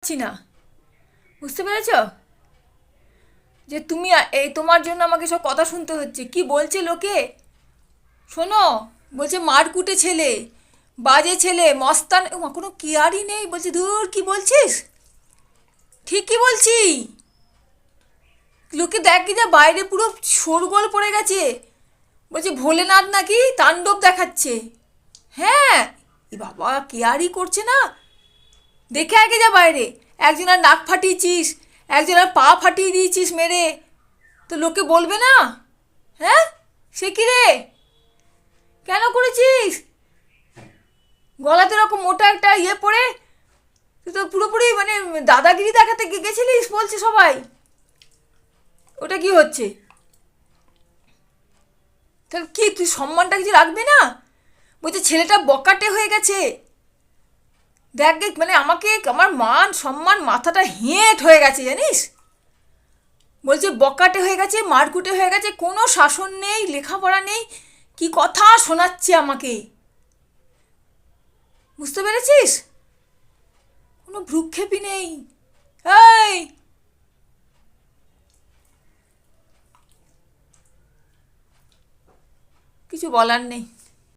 পারছি না। বুঝতে পেরেছ যে তুমি এই তোমার জন্য আমাকে সব কথা শুনতে হচ্ছে। কি বলছে লোকে শোনো। বলছে মারকুটে ছেলে, বাজে ছেলে, মস্তান। কোনো কেয়ারই নেই। বলছে ধুর কি বলছিস, ঠিক কি বলছি। লোকে দেখ কি যা বাইরে পুরো শোরগোল পড়ে গেছে। বলছে ভোলেনাথ নাকি তাণ্ডব দেখাচ্ছে। হ্যাঁ, এ বাবা কেয়ারই করছে না। দেখে আগে যা বাইরে। একজনের নাক ফাটিয়েছিস, একজনের পা ফাটিয়ে দিয়েছিস মেরে, তো লোকে বলবে না? হ্যাঁ, সে কি রে, কেন করেছিস? গলাতে এরকম মোটা একটা ইয়ে পরে তুই তো পুরোপুরি মানে দাদাগিরি দেখাতে গেছিলিস বলছে সবাই। ওটা কি হচ্ছে? তাহলে কি তুই সম্মানটা কিছু রাখবি না? বলছে ছেলেটা বকাটে হয়ে গেছে। দেখ দেখ মানে আমাকে, আমার মান সম্মান মাথাটা হেঁট হয়ে গেছে জানিস। বলছে বকাটে হয়ে গেছে, মারকুটে হয়ে গেছে, কোনো শাসন নেই, লেখাপড়া নেই, কি কথা শোনাচ্ছে আমাকে। বুঝতে পেরেছিস? কোনো ভ্রুক্ষেপই নেই। এই, কিছু বলার নেই।